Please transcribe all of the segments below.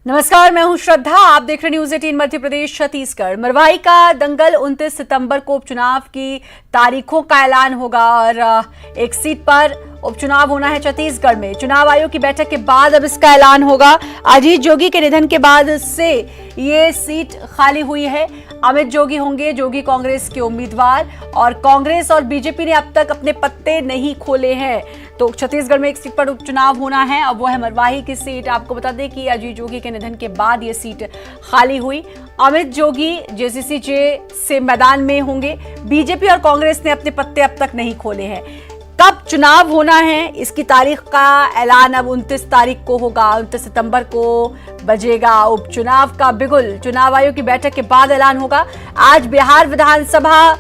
नमस्कार, मैं हूं श्रद्धा। आप देख रहे न्यूज 18 मध्य प्रदेश छत्तीसगढ़। मरवाही का दंगल 29 सितंबर को उपचुनाव की तारीखों का ऐलान होगा और एक सीट पर उपचुनाव होना है छत्तीसगढ़ में। चुनाव आयोग की बैठक के बाद अब इसका ऐलान होगा। अजीत जोगी के निधन के बाद से ये सीट खाली हुई है। अमित जोगी होंगे जोगी कांग्रेस के उम्मीदवार और कांग्रेस और बीजेपी ने अब तक अपने पत्ते नहीं खोले हैं। तो छत्तीसगढ़ में एक सीट पर उपचुनाव होना है, अब वो है मरवाही की सीट। आपको बता दें कि अजीत जोगी के निधन के बाद ये सीट खाली हुई। अमित जोगी जेसीसी से मैदान में होंगे। बीजेपी और कांग्रेस ने अपने पत्ते अब तक नहीं खोले हैं। कब चुनाव होना है इसकी तारीख का ऐलान अब 29 तारीख को होगा। 29 सितंबर को बजेगा उपचुनाव का बिगुल। चुनाव आयोग की बैठक के बाद ऐलान होगा। आज बिहार विधानसभा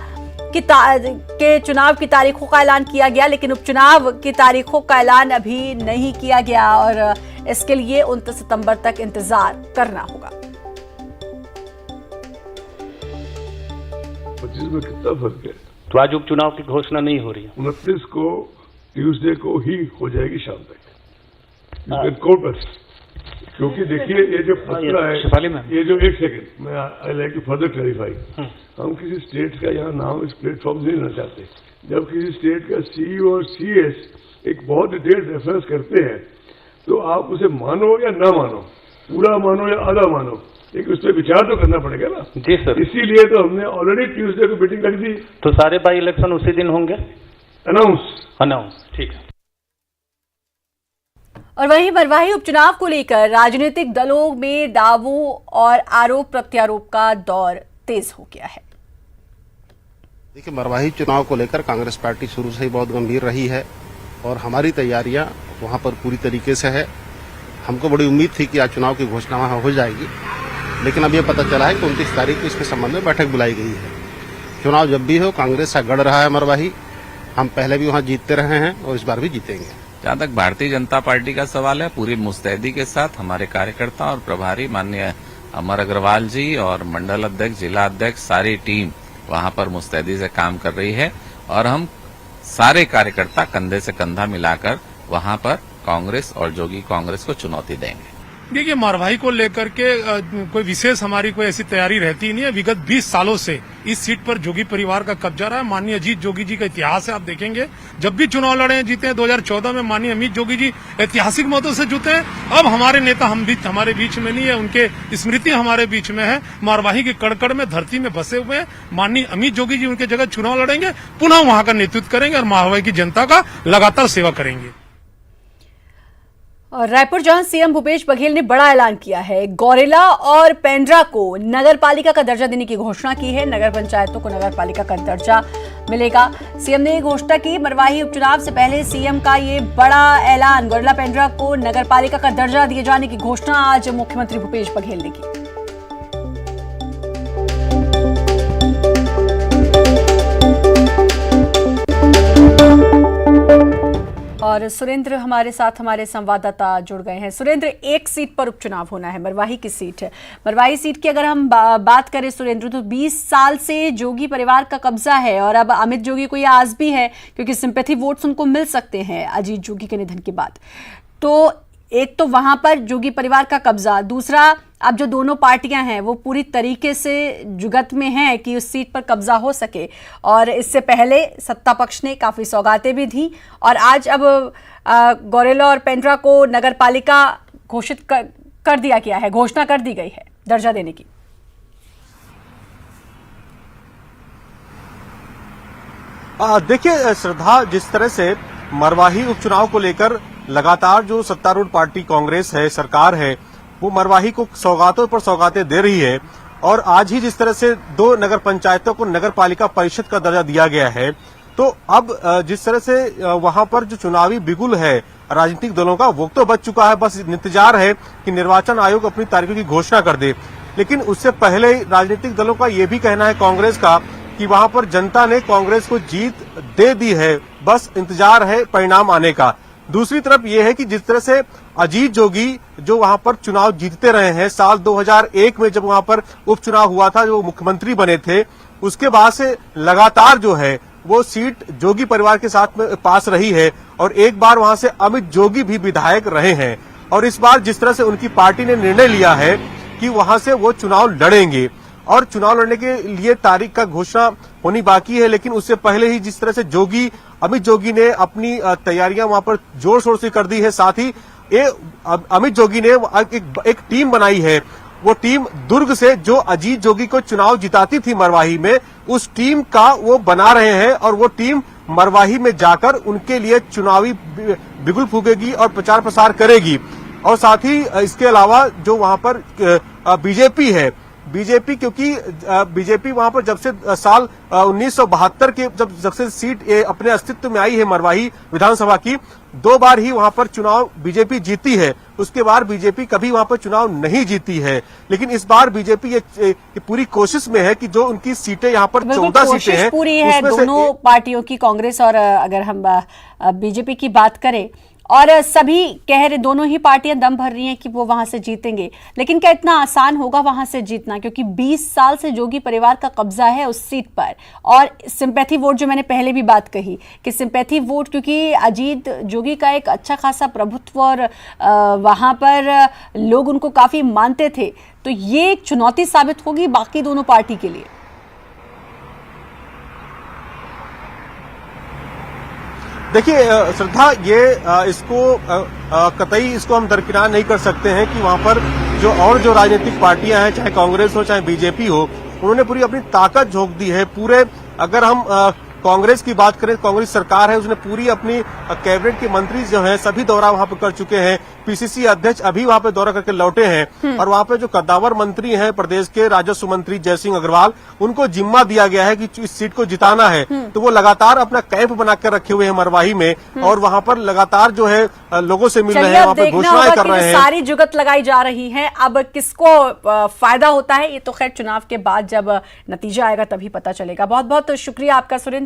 के चुनाव की तारीखों का ऐलान किया गया, लेकिन उपचुनाव की तारीखों का ऐलान अभी नहीं किया गया और इसके लिए 29 सितंबर तक इंतजार करना होगा। 25 में कितना फर्क है? तो आज उपचुनाव की घोषणा नहीं हो रही है। 29 को ट्यूसडे को ही हो जाएगी शाम तक कोर्ट पर। क्योंकि देखिए ये जो फैसला है, ये जो एक सेकंड मैं I like to further clarify. हम किसी स्टेट का यहाँ नाम इस प्लेटफॉर्म से नहीं लेना चाहते। जब किसी स्टेट का सी और CS एक बहुत डिटेल्ड रेफरेंस करते हैं तो आप उसे मानो या ना मानो, पूरा मानो या आधा मानो, एक उस पर विचार तो करना पड़ेगा ना। जी सर। इसीलिए तो हमने ऑलरेडी ट्यूसडे को मीटिंग रख दी। तो सारे बाई इलेक्शन उसी दिन होंगे? अनाउंस ठीक है। और वहीं मरवाही उपचुनाव को लेकर राजनीतिक दलों में दावों और आरोप प्रत्यारोप का दौर तेज हो गया है। देखिए, मरवाही चुनाव को लेकर कांग्रेस पार्टी शुरू से ही बहुत गंभीर रही है और हमारी तैयारियां वहां पर पूरी तरीके से है। हमको बड़ी उम्मीद थी कि आज चुनाव की घोषणा वहां हो जाएगी, लेकिन अब ये पता चला है कि 29 तारीख को इसके संबंध में बैठक बुलाई गई है। चुनाव जब भी हो, कांग्रेस का गढ़ रहा है मरवाही। हम पहले भी वहां जीतते रहे हैं और इस बार भी जीतेंगे। जहां तक भारतीय जनता पार्टी का सवाल है, पूरी मुस्तैदी के साथ हमारे कार्यकर्ता और प्रभारी माननीय अमर अग्रवाल जी और मंडल अध्यक्ष, जिला अध्यक्ष, सारी टीम वहां पर मुस्तैदी से काम कर रही है और हम सारे कार्यकर्ता कंधे से कंधा मिलाकर वहां पर कांग्रेस और जोगी कांग्रेस को चुनौती देंगे। देखिए, मरवाही को लेकर के कोई विशेष हमारी कोई ऐसी तैयारी रहती नहीं है। विगत 20 सालों से इस सीट पर जोगी परिवार का कब्जा रहा है। माननीय अजीत जोगी जी का इतिहास है, आप देखेंगे जब भी चुनाव लड़े जीते हैं। 2014 में माननीय अमित जोगी जी ऐतिहासिक मतों से जीते हैं। अब हमारे नेता हमारे बीच में नहीं है, उनके स्मृति हमारे बीच में है। मरवाही के कड़कड़ में धरती में बसे हुए हैं। माननीय अमित जोगी जी उनके जगह चुनाव लड़ेंगे, पुनः वहां का नेतृत्व करेंगे और मरवाही की जनता का लगातार सेवा करेंगे। और रायपुर जहां सीएम भूपेश बघेल ने बड़ा ऐलान किया है। गौरेला और पेंड्रा को नगर पालिका का दर्जा देने की घोषणा की है। नगर पंचायतों को नगर पालिका का दर्जा मिलेगा। सीएम ने घोषणा की। मरवाही उपचुनाव से पहले सीएम का ये बड़ा ऐलान। गौरेला पेंड्रा को नगर पालिका का दर्जा दिए जाने की घोषणा आज मुख्यमंत्री भूपेश बघेल ने की। और सुरेंद्र हमारे साथ, हमारे संवाददाता जुड़ गए हैं। सुरेंद्र, एक सीट पर उपचुनाव होना है, मरवाही की सीट है। मरवाही सीट की अगर हम बात करें सुरेंद्र, तो 20 साल से जोगी परिवार का कब्जा है और अब अमित जोगी को यह आस भी है क्योंकि सिंपैथी वोट्स उनको मिल सकते हैं अजीत जोगी के निधन के बाद। तो एक तो वहां पर जोगी परिवार का कब्जा, दूसरा अब जो दोनों पार्टियां हैं वो पूरी तरीके से जुगत में हैं कि उस सीट पर कब्जा हो सके। और इससे पहले सत्ता पक्ष ने काफी सौगातें भी दी और आज अब गौरेला और पेंड्रा को नगर पालिका घोषित कर दिया गया है, घोषणा कर दी गई है दर्जा देने की। देखिए श्रद्धा, जिस तरह से मरवाही उपचुनाव को लेकर लगातार जो सत्तारूढ़ पार्टी कांग्रेस है, सरकार है, वो मरवाही को सौगातों पर सौगातें दे रही है और आज ही जिस तरह से 2 नगर पंचायतों को नगर पालिका परिषद का दर्जा दिया गया है, तो अब जिस तरह से वहां पर जो चुनावी बिगुल है राजनीतिक दलों का, वो तो बच चुका है। बस इंतजार है कि निर्वाचन आयोग अपनी तारीखों की घोषणा कर दे। लेकिन उससे पहले राजनीतिक दलों का ये भी कहना है, कांग्रेस का, कि वहां पर जनता ने कांग्रेस को जीत दे दी है, बस इंतजार है परिणाम आने का। दूसरी तरफ ये है कि जिस तरह से अजीत जोगी जो वहां पर चुनाव जीतते रहे हैं, साल 2001 में जब वहां पर उपचुनाव हुआ था, जो मुख्यमंत्री बने थे, उसके बाद से लगातार जो है वो सीट जोगी परिवार के साथ में पास रही है और एक बार वहां से अमित जोगी भी विधायक रहे हैं। और इस बार जिस तरह से उनकी पार्टी ने निर्णय लिया है कि वहां से वो चुनाव लड़ेंगे और चुनाव लड़ने के लिए तारीख का घोषणा होनी बाकी है, लेकिन उससे पहले ही जिस तरह से अमित जोगी ने अपनी तैयारियां वहां पर जोर शोर से कर दी है। साथ ही अमित जोगी ने एक टीम बनाई है, वो टीम दुर्ग से जो अजीत जोगी को चुनाव जिताती थी मरवाही में, उस टीम का वो बना रहे हैं और वो टीम मरवाही में जाकर उनके लिए चुनावी बिगुल फूकेगी और प्रचार प्रसार करेगी। और साथ ही इसके अलावा जो वहां पर बीजेपी है, क्योंकि बीजेपी वहां पर जब से साल 1972 के जब से सीट अपने अस्तित्व में आई है मरवाही विधानसभा की, 2 बार ही वहां पर चुनाव बीजेपी जीती है। उसके बाद बीजेपी कभी वहां पर चुनाव नहीं जीती है, लेकिन इस बार बीजेपी ये पूरी कोशिश में है कि जो उनकी सीटें यहाँ पर 14 सीटें हैं पूरी है दोनों पार्टियों की, कांग्रेस और अगर हम बीजेपी की बात करें, और सभी कह रहे, दोनों ही पार्टियां दम भर रही हैं कि वो वहां से जीतेंगे, लेकिन क्या इतना आसान होगा वहां से जीतना? क्योंकि 20 साल से जोगी परिवार का कब्जा है उस सीट पर, और सिंपैथी वोट, जो मैंने पहले भी बात कही कि सिंपैथी वोट, क्योंकि अजीत जोगी का एक अच्छा खासा प्रभुत्व और वहां पर लोग उनको काफी मानते थे, तो ये एक चुनौती साबित होगी बाकी दोनों पार्टी के लिए। देखिए श्रद्धा, ये इसको कतई इसको हम दरकिनार नहीं कर सकते हैं कि वहां पर जो राजनीतिक पार्टियां हैं, चाहे कांग्रेस हो चाहे बीजेपी हो, उन्होंने पूरी अपनी ताकत झोंक दी है। पूरे अगर हम कांग्रेस की बात करें, कांग्रेस सरकार है, उसने पूरी अपनी कैबिनेट के मंत्री जो हैं सभी दौरा वहां पर कर चुके हैं। पीसीसी अध्यक्ष अभी वहां पे दौरा करके लौटे हैं और वहां पे जो कद्दावर मंत्री हैं प्रदेश के, राजस्व मंत्री जय सिंह अग्रवाल, उनको जिम्मा दिया गया है कि इस सीट को जिताना है। तो वो लगातार अपना कैंप बनाकर रखे हुए हैं मरवाही में और वहां पर लगातार जो है लोगों से मिल रहे हैं, वहां पर घोषणाएं कर रहे हैं। सारी जुगत लगाई जा रही है, अब किसको फायदा होता है ये तो खैर चुनाव के बाद जब नतीजा आएगा तभी पता चलेगा। बहुत बहुत शुक्रिया आपका सुरेंद्र।